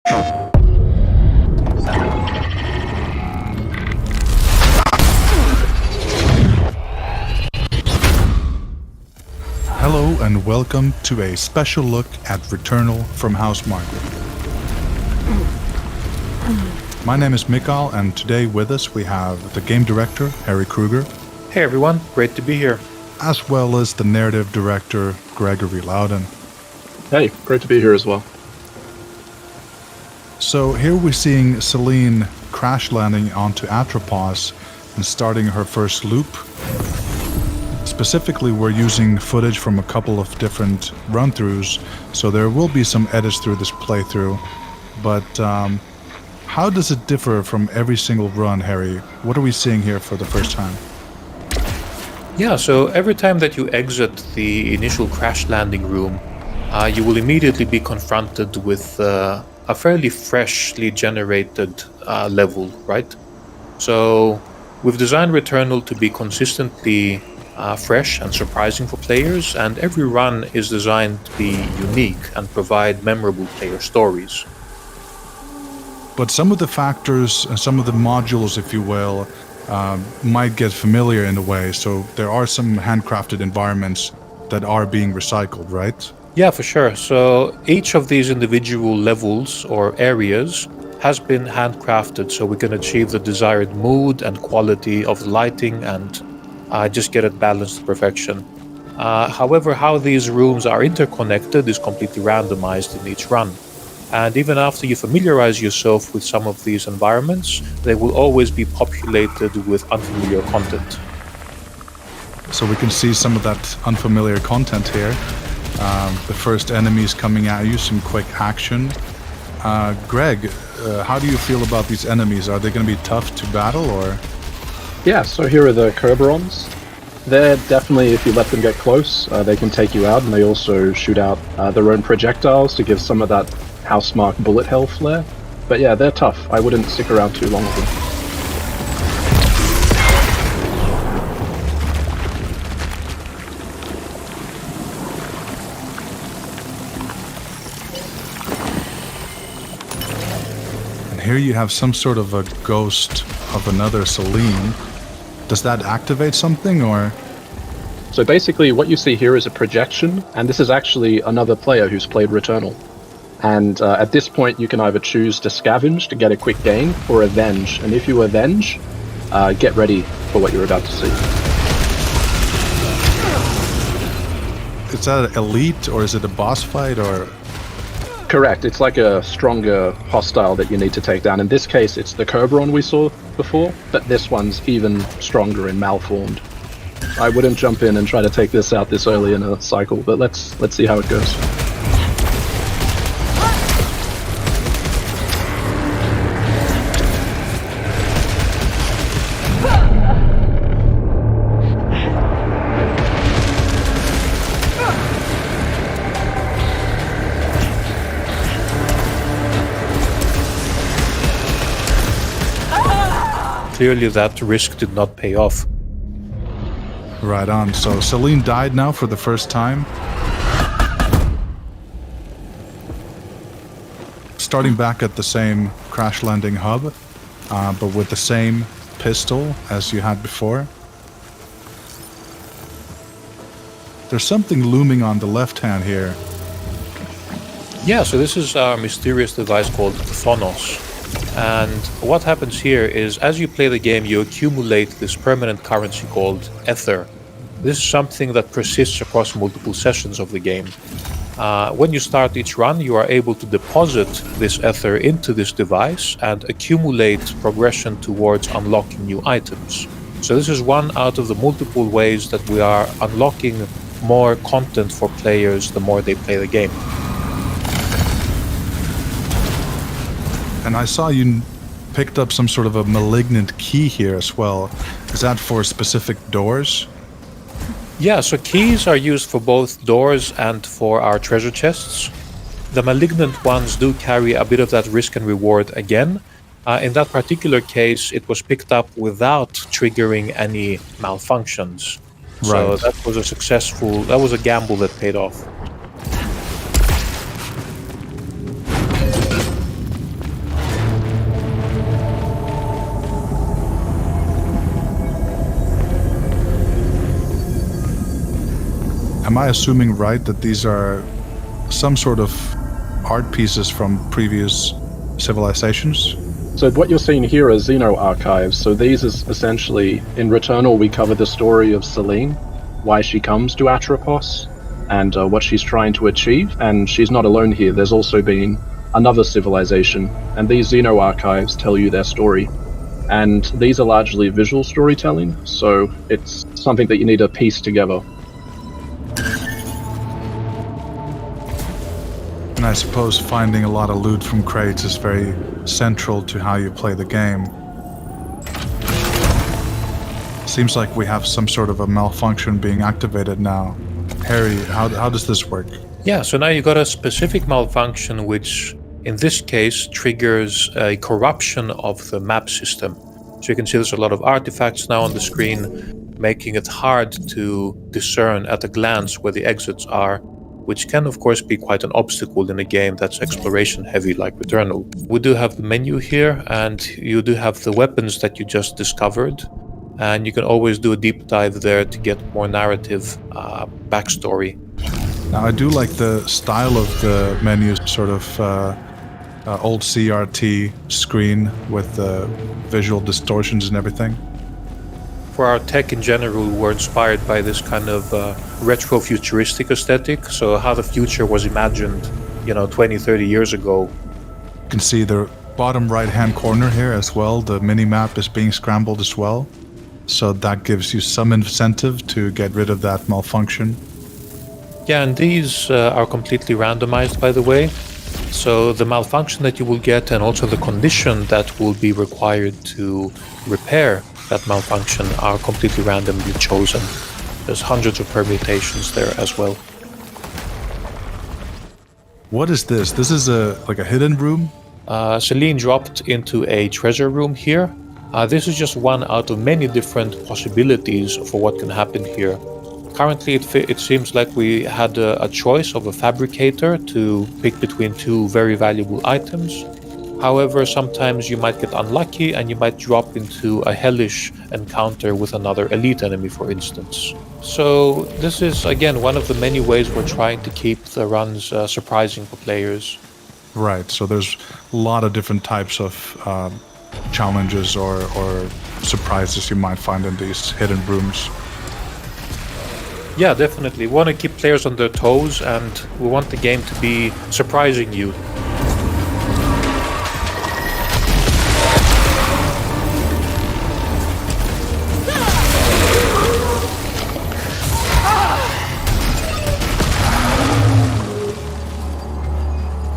Hello and welcome to a special look at Returnal from Housemarque. My name is Mikael, and today with us we have the game director, Harry Kruger. Hey everyone, great to be here. As well as the narrative director, Gregory Loudon. Hey, great to be here as well. So here we're seeing Celine crash landing onto Atropos and starting her first loop. Specifically, we're using footage from a couple of different run-throughs, so there will be some edits through this playthrough. But how does it differ from every single run, Harry? What are we seeing here for the first time? Yeah, so every time that you exit the initial crash landing room, you will immediately be confronted with a fairly freshly generated level, right? So we've designed Returnal to be consistently fresh and surprising for players, and every run is designed to be unique and provide memorable player stories. But some of the factors, some of the modules, if you will, might get familiar in a way, so there are some handcrafted environments that are being recycled, right? Yeah, for sure. So each of these individual levels or areas has been handcrafted so we can achieve the desired mood and quality of lighting and just get it balanced to perfection. However, how these rooms are interconnected is completely randomized in each run. And even after you familiarize yourself with some of these environments, they will always be populated with unfamiliar content. So we can see some of that unfamiliar content here. The first enemies coming at you, some quick action. Greg, how do you feel about these enemies? Are they going to be tough to battle, or...? Yeah, so here are the Kerberons. They're definitely, if you let them get close, they can take you out, and they also shoot out their own projectiles to give some of that Housemarque bullet hell flair. But yeah, they're tough. I wouldn't stick around too long with them. And here you have some sort of a ghost of another Celine. Does that activate something, or...? So basically what you see here is a projection, and this is actually another player who's played Returnal. And at this point you can either choose to scavenge to get a quick gain, or avenge. And if you avenge, get ready for what you're about to see. Is that elite, or is it a boss fight, or...? Correct, it's like a stronger hostile that you need to take down. In this case, it's the Kerberon we saw before, but this one's even stronger and malformed. I wouldn't jump in and try to take this out this early in a cycle, but let's see how it goes. Clearly that risk did not pay off. Right on. So Celine died now for the first time. Starting back at the same crash landing hub, but with the same pistol as you had before. There's something looming on the left hand here. Yeah, so this is our mysterious device called Phonos. And what happens here is, as you play the game, you accumulate this permanent currency called Ether. This is something that persists across multiple sessions of the game. When you start each run, you are able to deposit this Ether into this device and accumulate progression towards unlocking new items. So this is one out of the multiple ways that we are unlocking more content for players the more they play the game. And I saw you picked up some sort of a malignant key here as well. Is that for specific doors? Yeah, so keys are used for both doors and for our treasure chests. The malignant ones do carry a bit of that risk and reward again. In that particular case, it was picked up without triggering any malfunctions. So Right. that was a gamble that paid off. am I assuming right that these are some sort of art pieces from previous civilizations? So what you're seeing here are Xeno archives. So these is essentially, in Returnal, we cover the story of Selene, why she comes to Atropos, and what she's trying to achieve. And she's not alone here. There's also been another civilization, and these Xeno archives tell you their story. And these are largely visual storytelling, so it's something that you need to piece together. And I suppose finding a lot of loot from crates is very central to how you play the game. Seems like we have some sort of a malfunction being activated now. Harry, how does this work? Yeah, so now you got a specific malfunction which in this case triggers a corruption of the map system. So you can see there's a lot of artifacts now on the screen, making it hard to discern at a glance where the exits are, which can of course be quite an obstacle in a game that's exploration heavy like Returnal. We do have the menu here, and you do have the weapons that you just discovered, and you can always do a deep dive there to get more narrative backstory. Now I do like the style of the menu, sort of old CRT screen with the visual distortions and everything. For our tech in general, we're inspired by this kind of retro futuristic aesthetic. So how the future was imagined, 20, 30 years ago. You can see the bottom right hand corner here as well. The mini-map is being scrambled as well. So that gives you some incentive to get rid of that malfunction. Yeah, and these are completely randomized, by the way. So the malfunction that you will get and also the condition that will be required to repair that malfunction are completely randomly chosen. There's hundreds of permutations there as well. What is this? This is like a hidden room? Selene dropped into a treasure room here. This is just one out of many different possibilities for what can happen here. Currently, it seems like we had a choice of a fabricator to pick between two very valuable items. However, sometimes you might get unlucky and you might drop into a hellish encounter with another elite enemy, for instance. So this is, again, one of the many ways we're trying to keep the runs surprising for players. Right, so there's a lot of different types of challenges or surprises you might find in these hidden rooms. Yeah, definitely. We want to keep players on their toes, and we want the game to be surprising you.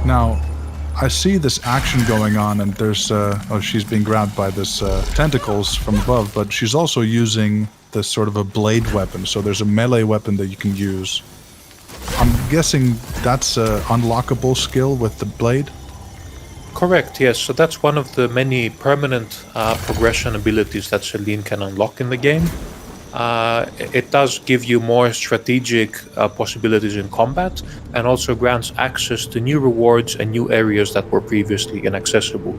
Now, I see this action going on, and there's she's being grabbed by this tentacles from above, but she's also using this sort of a blade weapon. So there's a melee weapon that you can use. I'm guessing that's an unlockable skill with the blade? Correct, yes. So that's one of the many permanent progression abilities that Selene can unlock in the game. It does give you more strategic possibilities in combat, and also grants access to new rewards and new areas that were previously inaccessible.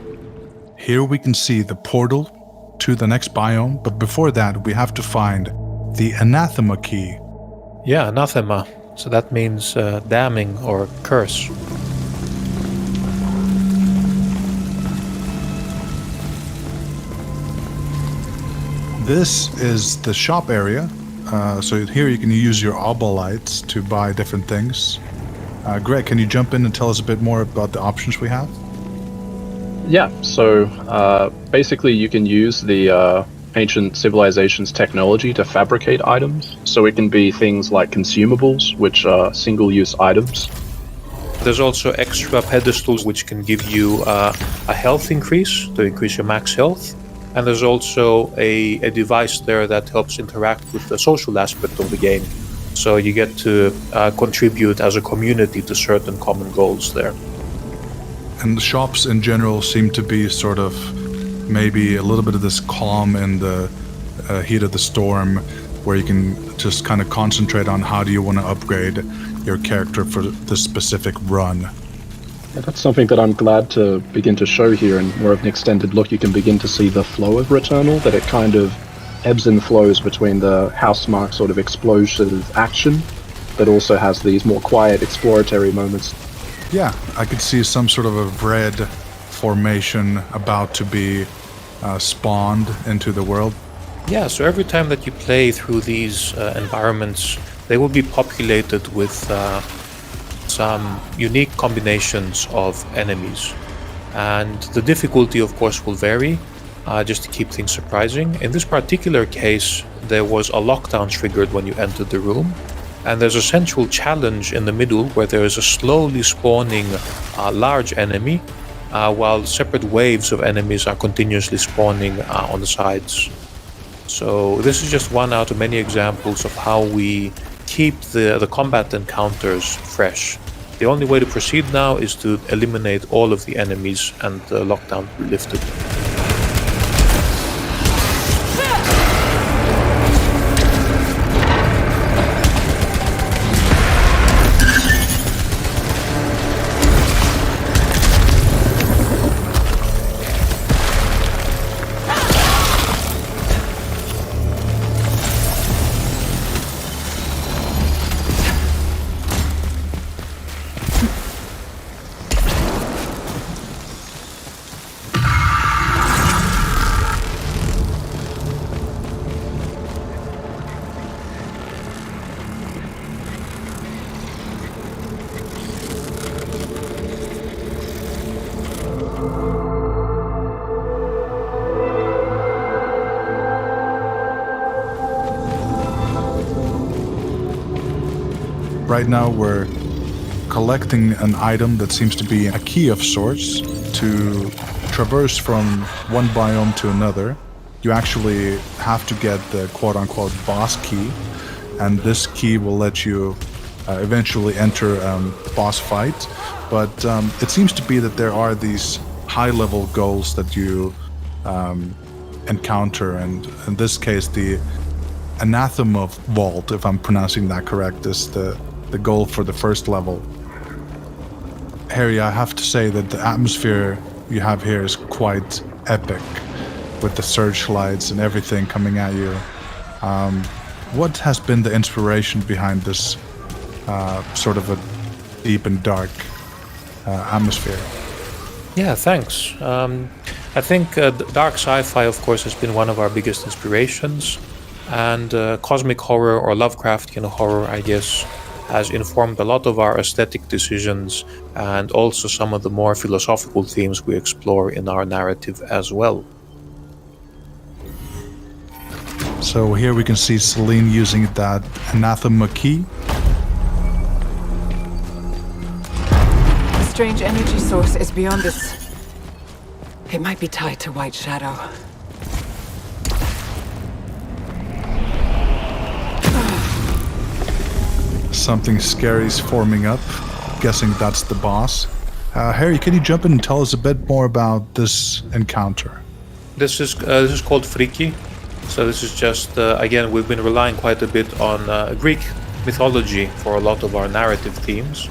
Here we can see the portal to the next biome, but before that we have to find the anathema key. Yeah, anathema. So that means damning or curse. This is the shop area. So here you can use your obolites to buy different things. Greg, can you jump in and tell us a bit more about the options we have? Yeah, so basically you can use the ancient civilization's technology to fabricate items. So it can be things like consumables, which are single-use items. There's also extra pedestals which can give you a health increase, to increase your max health. And there's also a device there that helps interact with the social aspect of the game. So you get to contribute as a community to certain common goals there. And the shops in general seem to be sort of maybe a little bit of this calm in the heat of the storm, where you can just kind of concentrate on how do you want to upgrade your character for the specific run. Yeah, that's something that I'm glad to begin to show here in more of an extended look. You can begin to see the flow of Returnal, that it kind of ebbs and flows between the Housemarque sort of explosive action but also has these more quiet exploratory moments. Yeah, I could see some sort of a red formation about to be spawned into the world. Yeah, so every time that you play through these environments, they will be populated with some unique combinations of enemies. And the difficulty, of course, will vary, just to keep things surprising. In this particular case, there was a lockdown triggered when you entered the room. And there's a central challenge in the middle where there is a slowly spawning large enemy, while separate waves of enemies are continuously spawning on the sides. So this is just one out of many examples of how we keep the combat encounters fresh. The only way to proceed now is to eliminate all of the enemies and the lockdown be lifted. Right now we're collecting an item that seems to be a key of sorts to traverse from one biome to another. You actually have to get the quote-unquote boss key, and this key will let you eventually enter boss fight. But it seems to be that there are these high-level goals that you encounter, and in this case the Anathema Vault, if I'm pronouncing that correct, is the goal for the first level. Harry, I have to say that the atmosphere you have here is quite epic, with the searchlights and everything coming at you. What has been the inspiration behind this sort of a deep and dark atmosphere? Yeah, thanks. I think dark sci-fi, of course, has been one of our biggest inspirations, and cosmic horror or Lovecraftian horror, I guess, has informed a lot of our aesthetic decisions and also some of the more philosophical themes we explore in our narrative as well. So here we can see Celine using that Anathema key. The strange energy source is beyond this. It might be tied to White Shadow. Something scary is forming up. Guessing that's the boss. Harry, can you jump in and tell us a bit more about this encounter? This is called Freaky. So this is just, again, we've been relying quite a bit on Greek mythology for a lot of our narrative themes.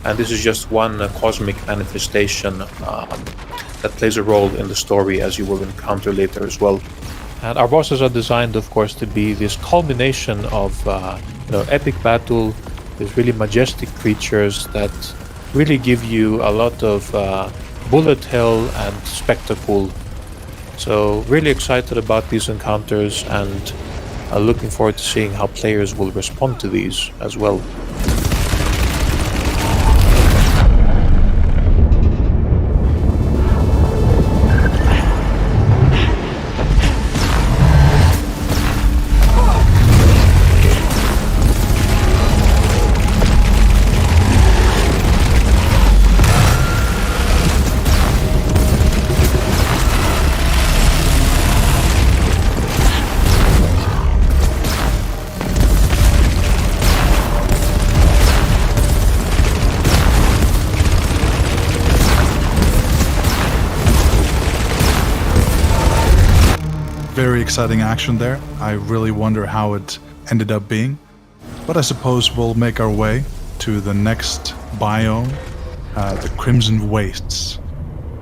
And this is just one cosmic manifestation that plays a role in the story, as you will encounter later as well. And our bosses are designed, of course, to be this culmination of epic battle, these really majestic creatures that really give you a lot of bullet hell and spectacle. So really excited about these encounters and looking forward to seeing how players will respond to these as well. Very exciting action there. I really wonder how it ended up being. But I suppose we'll make our way to the next biome, the Crimson Wastes.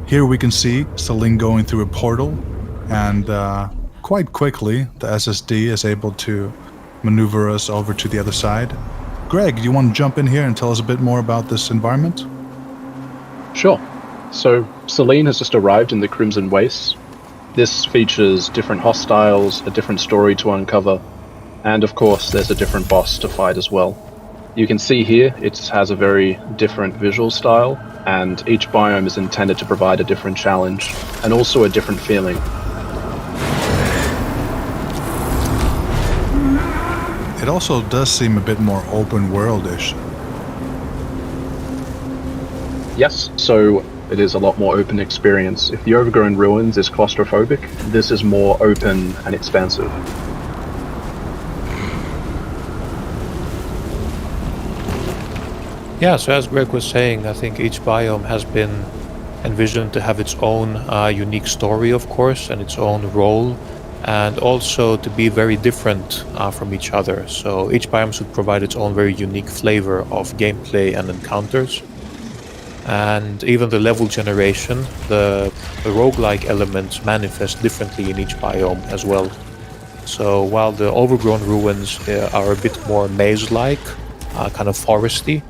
Here we can see Celine going through a portal, and quite quickly the SSD is able to maneuver us over to the other side. Greg, do you want to jump in here and tell us a bit more about this environment? Sure. So, Selene has just arrived in the Crimson Wastes. This features different hostiles, a different story to uncover, and of course there's a different boss to fight as well. You can see here it has a very different visual style, and each biome is intended to provide a different challenge, and also a different feeling. It also does seem a bit more open world-ish. Yes, so it is a lot more open experience. If the Overgrown Ruins is claustrophobic, this is more open and expansive. Yeah, so as Greg was saying, I think each biome has been envisioned to have its own unique story, of course, and its own role, and also to be very different from each other. So each biome should provide its own very unique flavor of gameplay and encounters. And even the level generation, the roguelike elements manifest differently in each biome as well. So while the Overgrown Ruins are a bit more maze-like, kind of foresty,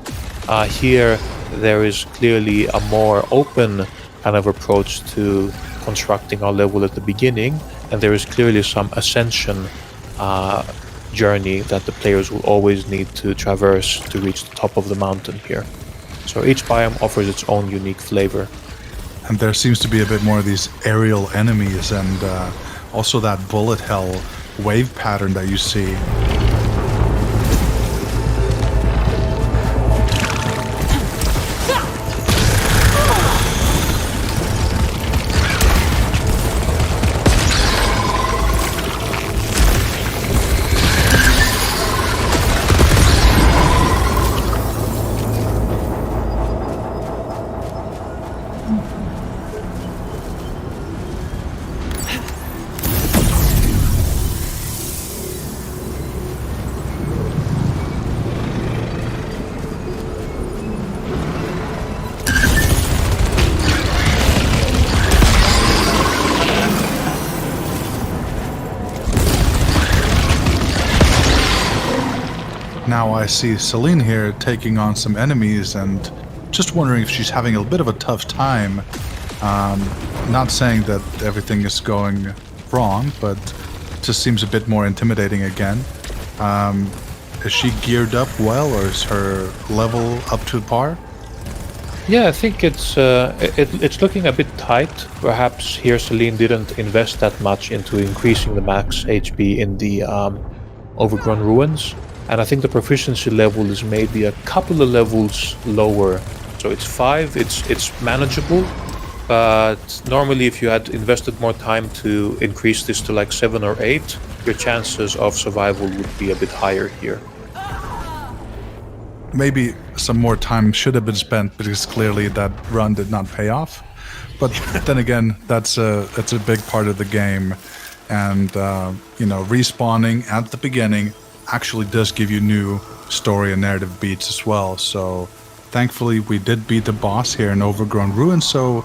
here there is clearly a more open kind of approach to constructing our level at the beginning, and there is clearly some ascension journey that the players will always need to traverse to reach the top of the mountain here. So each biome offers its own unique flavor. And there seems to be a bit more of these aerial enemies and also that bullet hell wave pattern that you see. Now I see Selene here taking on some enemies and just wondering if she's having a bit of a tough time. Not saying that everything is going wrong, but it just seems a bit more intimidating again. Is she geared up well, or is her level up to par? Yeah, I think it's looking a bit tight. Perhaps here Selene didn't invest that much into increasing the max HP in the Overgrown Ruins. And I think the proficiency level is maybe a couple of levels lower. So it's 5, it's manageable. But normally if you had invested more time to increase this to like 7 or 8, your chances of survival would be a bit higher here. Maybe some more time should have been spent because clearly that run did not pay off. But then again, that's a big part of the game. And, respawning at the beginning actually does give you new story and narrative beats as well. So thankfully we did beat the boss here in Overgrown Ruins, so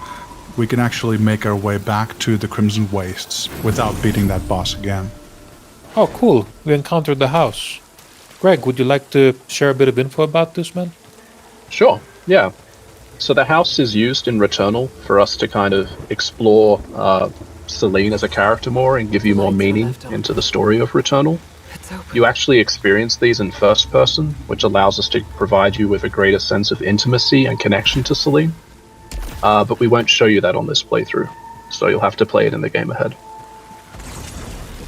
we can actually make our way back to the Crimson Wastes without beating that boss again. Oh, cool. We encountered the house. Greg, would you like to share a bit of info about this, man? Sure, yeah. So the house is used in Returnal for us to kind of explore Selene as a character more and give you more meaning into the story of Returnal. You actually experience these in first person, which allows us to provide you with a greater sense of intimacy and connection to Selene. But we won't show you that on this playthrough, so you'll have to play it in the game ahead.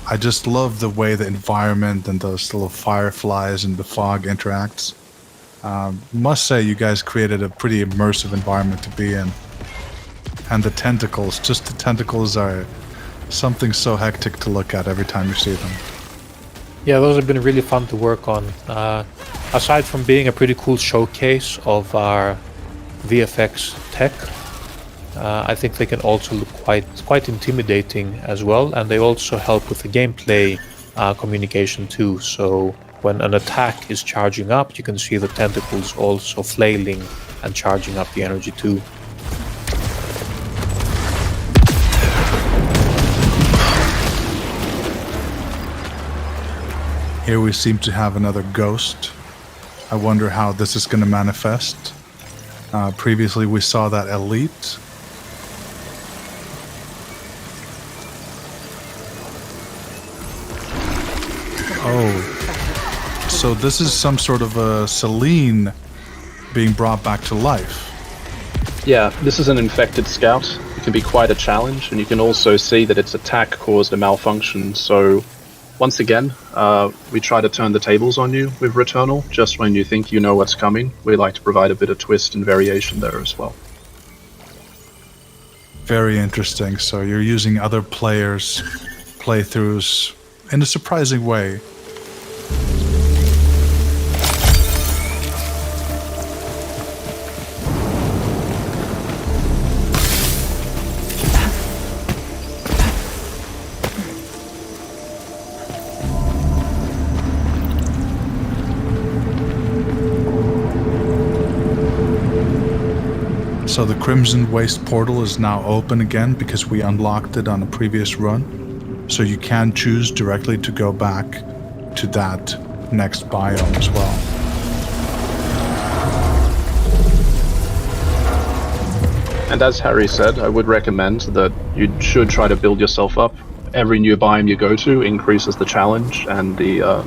I just love the way the environment and those little fireflies and the fog interacts. Must say you guys created a pretty immersive environment to be in. And the tentacles, just the tentacles are something so hectic to look at every time you see them. Yeah, those have been really fun to work on. Aside from being a pretty cool showcase of our VFX tech, I think they can also look quite intimidating as well, and they also help with the gameplay communication too. So when an attack is charging up, you can see the tentacles also flailing and charging up the energy too. Here we seem to have another ghost. I wonder how this is going to manifest. Previously we saw that elite. Oh, so this is some sort of a Celine being brought back to life. Yeah, this is an infected scout. It can be quite a challenge, and you can also see that its attack caused a malfunction. So, once again, we try to turn the tables on you with Returnal. Just when you think you know what's coming, we like to provide a bit of twist and variation there as well. Very interesting. So you're using other players' playthroughs in a surprising way. So the Crimson Waste portal is now open again because we unlocked it on a previous run. So you can choose directly to go back to that next biome as well. And as Harry said, I would recommend that you should try to build yourself up. Every new biome you go to increases the challenge and the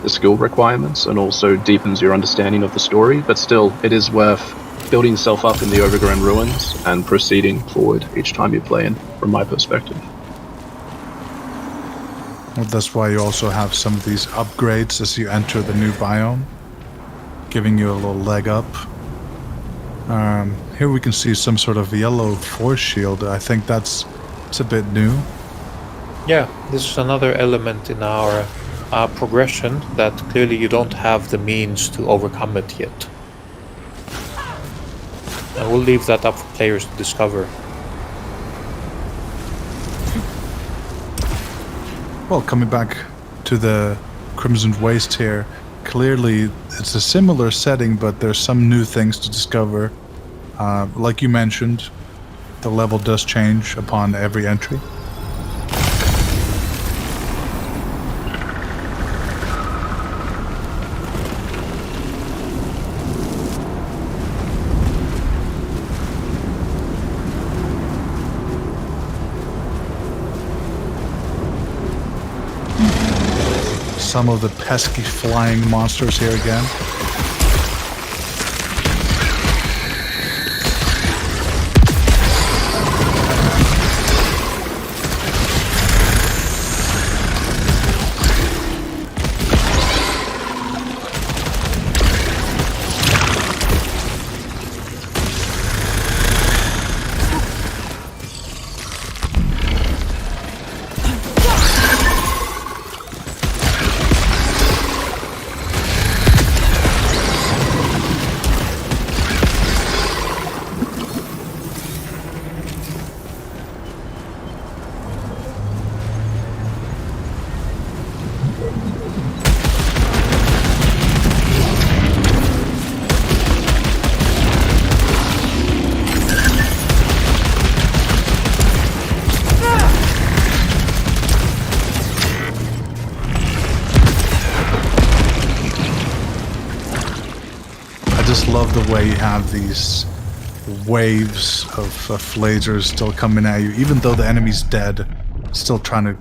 skill requirements, and also deepens your understanding of the story. But still, it is worth building yourself up in the overgrown ruins and proceeding forward each time you play in, from my perspective. Well, that's why you also have some of these upgrades as you enter the new biome, giving you a little leg up. Here we can see some sort of yellow force shield. I think it's a bit new. Yeah, this is another element in our progression that clearly you don't have the means to overcome it yet. And we'll leave that up for players to discover. Well, coming back to the Crimson Waste here, clearly it's a similar setting, but there's some new things to discover. Like you mentioned, the level does change upon every entry. Some of the pesky flying monsters here again. Love the way you have these waves of lasers still coming at you, even though the enemy's dead, still trying to,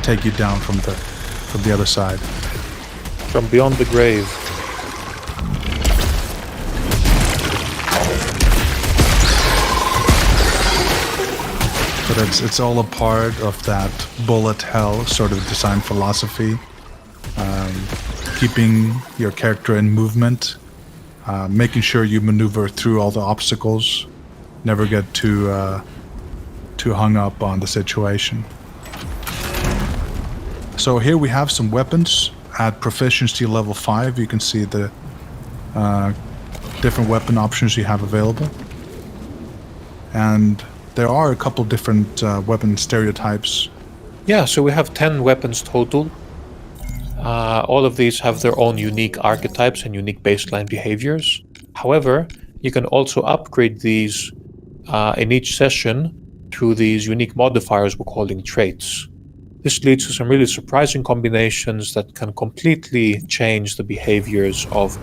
take you down from the other side. From beyond the grave. But it's all a part of that bullet hell sort of design philosophy, keeping your character in movement. Making sure you maneuver through all the obstacles, never get too hung up on the situation. So here we have some weapons at proficiency level 5. You can see the different weapon options you have available. And there are a couple different weapon stereotypes. Yeah, so we have 10 weapons total. All of these have their own unique archetypes and unique baseline behaviors. However, you can also upgrade these in each session through these unique modifiers we're calling traits. This leads to some really surprising combinations that can completely change the behaviors of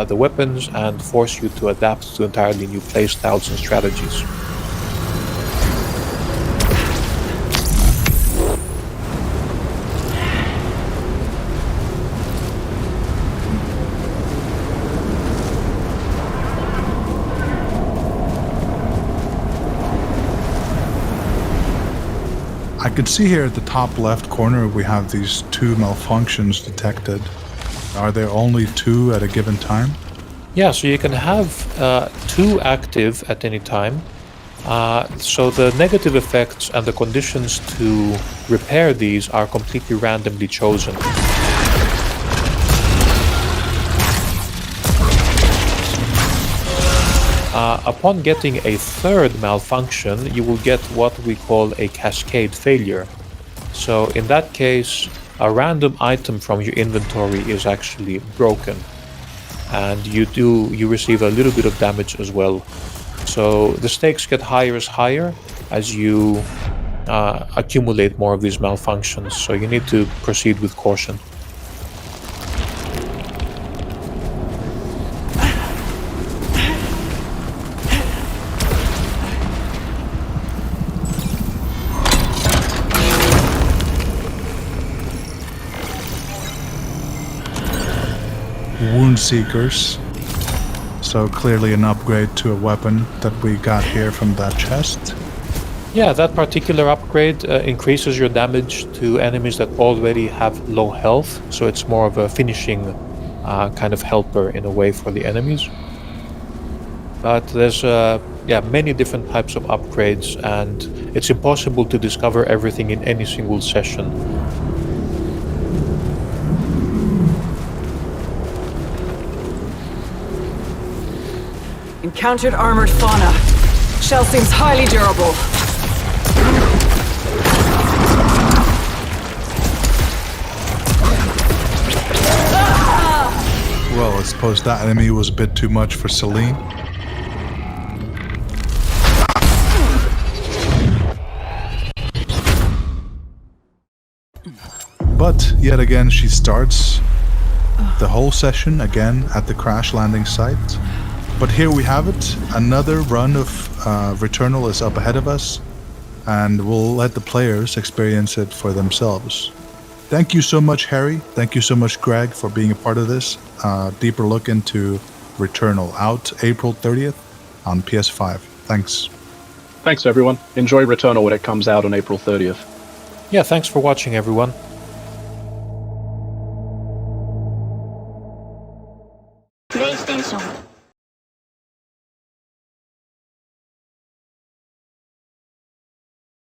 the weapons and force you to adapt to entirely new playstyles and strategies. I can see here at the top left corner we have these 2 malfunctions detected. Are there only 2 at a given time? Yeah, so you can have 2 active at any time. So the negative effects and the conditions to repair these are completely randomly chosen. Upon getting a 3rd malfunction, you will get what we call a cascade failure. So in that case, a random item from your inventory is actually broken, and you receive a little bit of damage as well. So the stakes get higher as you accumulate more of these malfunctions, so you need to proceed with caution. Wound Seekers. So clearly an upgrade to a weapon that we got here from that chest. Yeah, that particular upgrade increases your damage to enemies that already have low health, so it's more of a finishing kind of helper in a way for the enemies. But there's many different types of upgrades, and it's impossible to discover everything in any single session. Encountered armored fauna. Shell seems highly durable. Well, I suppose that enemy was a bit too much for Celine. But yet again she starts the whole session again at the crash landing site. But here we have it. Another run of Returnal is up ahead of us, and we'll let the players experience it for themselves. Thank you so much, Harry. Thank you so much, Greg, for being a part of this. Deeper look into Returnal, out April 30th on PS5. Thanks. Thanks, everyone. Enjoy Returnal when it comes out on April 30th. Yeah, thanks for watching, everyone. PlayStation